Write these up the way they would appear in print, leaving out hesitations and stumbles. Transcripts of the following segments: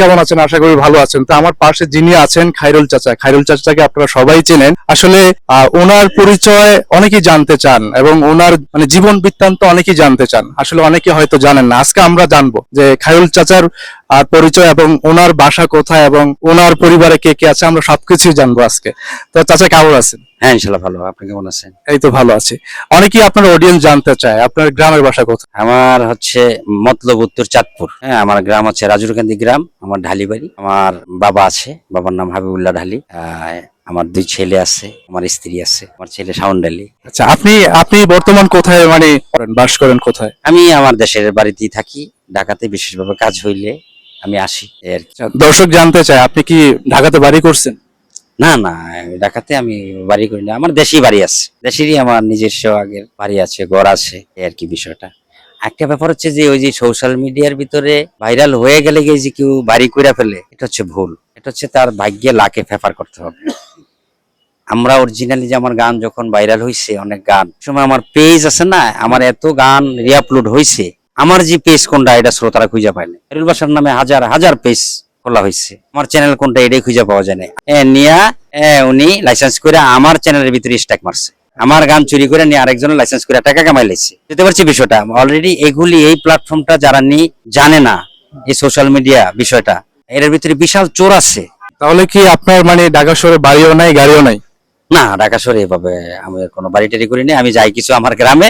কেমন আছেন? আশা করি ভালো আছেন। তো আমার পাশে যিনি আছেন খায়রুল চাচা, খায়রুল চাচাকে আপনারা সবাই চেনেন। আসলে ওনার পরিচয় অনেকেই জানতে চান এবং ওনার মানে জীবন বৃত্তান্ত অনেকেই জানতে চান। আসলে অনেকে হয়তো জানেন না। আজকে আমরা জানবো যে খায়রুল চাচার পরিচয় এবং ওনার বাসা কোথায় এবং ওনার পরিবারে কে কে আছে, আমরা সবকিছুই জানবো আজকে। তো চাচা কেমন আছেন? হ্যাঁ, ইনশাল্লাহ ভালো। আপনি কেমন আছেন? এই তো ভালো আছি। অনেকেই আপনার অডিয়েন্স জানতে চায় আপনার গ্রামের বাসা কোথায়। আমার হচ্ছে মতলব উত্তর চাঁদপুর। হ্যাঁ, আমার গ্রাম হচ্ছে রাজুরকান্দি গ্রাম। আমার ঢালি বাড়ি। আমার বাবা আছে, বাবার নাম হাবিবুল্লাহ ঢালি। আমার 2 ছেলে আছে, আমার স্ত্রী আছে, আমার ছেলে শাওন ঢালি। আচ্ছা, আপনি আপনি বর্তমান কোথায় মানে বাস করেন কোথায়? আমি আমার দেশের বাড়িতেই থাকি, ঢাকাতে বিশেষভাবে কাজ হইলে আমি আসি এই আর কি। আচ্ছা, দর্শক জানতে চায় আপনি কি ঢাকাতে বাড়ি করছেন? না না, ঢাকাতে আমি বাড়ি করি না, আমার দেশেই বাড়ি আছে, দেশেরই আমার নিজস্ব আগের বাড়ি আছে, ঘর আছে, এই আর কি বিষয়টা। একটা ব্যাপার হচ্ছে যে ওই যে সোশ্যাল মিডিয়ার ভিতরে ভাইরাল হয়ে গেলে গিয়ে যে কেউ বাড়ি করে ফেলে, এটা হচ্ছে ভুল। এটা হচ্ছে তার ভাগ্যে লাকে ফেফার করতে হবে। আমরা অরিজিনালি যে আমার গান যখন ভাইরাল হয়েছে, অনেক গান সময় আমার পেজ আছে না, আমার এত গান রিআপলোড হয়েছে, আমার যে পেজ কোনটা এটা শ্রোতারা খুঁজে পায় না। খায়রুল বাসার নামে হাজার হাজার পেজ খোলা হয়েছে, আমার চ্যানেল কোনটা এটাই খুঁজে পাওয়া যায় না। নিয়া উনি লাইসেন্স করে আমার চ্যানেলের ভিতরে স্ট্যাক মারছে, আমার গান চুরি করে নিয়ে আরেকজনের লাইসেন্স করে টাকা কামাই লাইছে। বুঝতে পারছি বিষয়টা। অলরেডি এগুলি এই প্ল্যাটফর্মটা যারা জানে না এই সোশ্যাল মিডিয়া বিষয়টা, এর ভিতরে বিশাল চোর আছে। তাহলে কি আপনার মানে ঢাকা শহরে বাড়িও নাই গাড়িও নাই? না, ঢাকা শহরে এভাবে আমি কোনো বাড়ি টাড়ি করিনি, আমি যাই কিছু আমার গ্রামে,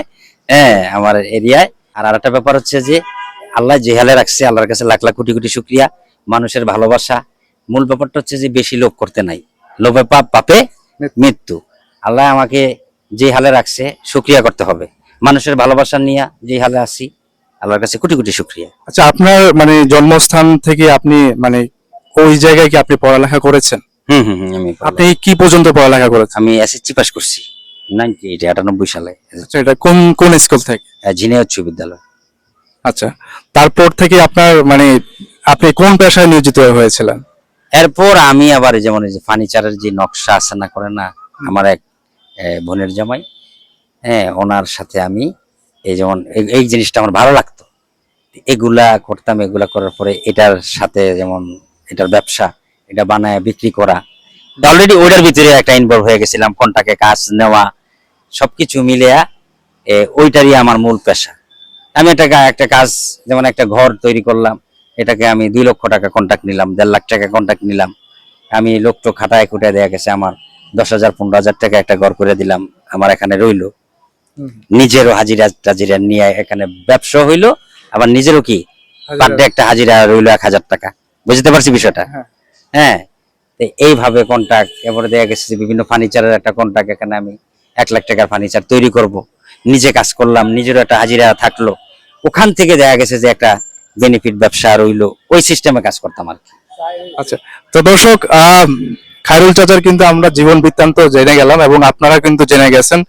হ্যাঁ আমার এরিয়ায়। আর আরেকটা ব্যাপার হচ্ছে যে আল্লাহ যে হালে রাখছে, আল্লাহর কাছে লাখ লাখ কোটি কোটি শুকরিয়া, মানুষের ভালোবাসা। মূল ব্যাপারটা হচ্ছে যে বেশি লোভ করতে নাই, লোভে পাপ, পাপে মৃত্যু। আল্লাহ আমাকে যে হালে রাখছে শুকরিয়া করতে হবে, মানুষের ভালোবাসা নিয়ে যে হালে আছি, আল্লাহর কাছে কোটি কোটি শুকরিয়া। আচ্ছা, আপনার মানে জন্মস্থান থেকে আপনি মানে ওই জায়গায় কি আপনি পড়ালেখা করেছেন? আমি আপনি কি পর্যন্ত পড়ালেখা করেছেন? আমি এসএসসি পাস করছি 98 সালে। আচ্ছা, এটা কোন কোন স্কুল থেকে? ঝিনাইদহ উচ্চ বিদ্যালয়। আচ্ছা, তারপর থেকে আপনার মানে আপনি কোন পেশায় নিয়োজিত হয়েছিলেন? এরপর আমি আবার যেমন এই যে ফার্নিচারের যে নকশা আছে না, করে না আমার এক বোনের জামাই, হ্যাঁ ওনার সাথে আমি এই যেমন এই জিনিসটা আমার ভালো লাগতো, এগুলা করতাম। এগুলা করার পরে এটার সাথে যেমন এটার ব্যবসা, এটা বানায় বিক্রি করা, অলরেডি ওইটার ভিতরে একটা ইনভলভ হয়ে গেছিলাম। কন্টাক্টে কাজ নেওয়া, সবকিছু মিলিয়া ওইটারই আমার মূল পেশা। আমি একটা কাজ, যেমন একটা ঘর তৈরি করলাম, এটাকে আমি 2 লক্ষ টাকা কন্ট্রাক্ট নিলাম, 1.5 লাখ টাকা কন্ট্রাক্ট নিলাম। আমি লোকটো খাটায় খুঁটায় দেয়া গেছে, আমার 10,000 15,000 টাকা একটা ঘর করে দিলাম, আমার এখানে রইলো। নিজেরও হাজিরা টাজিরা নিয়ে এখানে ব্যবসা হইলো, আবার নিজেরও কি পার ডে একটা হাজিরা রইলো 1,000 টাকা। বুঝতে পারছি বিষয়টা? হ্যাঁ, এইভাবে কন্ট্রাক্ট। এবারে দেয়া গেছে যে বিভিন্ন ফার্নিচারের একটা কন্ট্রাক্ট, এখানে আমি 1 লাখ টাকার ফার্নিচার তৈরি করব, নিজে কাজ করলাম, নিজেরও একটা হাজিরা থাকলো। ওখান থেকে দেখা গেছে যে একটা বেনিফিট ব্যবসা রইলো, ওই সিস্টেমে কাজ করতাম আর কি। আচ্ছা, তো দর্শক খায়রুল চাচার কিন্তু আমরা জীবন বৃত্তান্ত জেনে গেলাম এবং আপনারা কিন্তু জেনে গেছেন।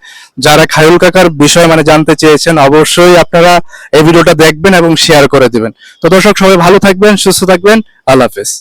যারা খায়রুল কাকার বিষয় মানে জানতে চেয়েছেন, অবশ্যই আপনারা এই ভিডিওটা দেখবেন এবং শেয়ার করে দিবেন। তো দর্শক সবাই ভালো থাকবেন, সুস্থ থাকবেন, আল্লাহ হাফেজ।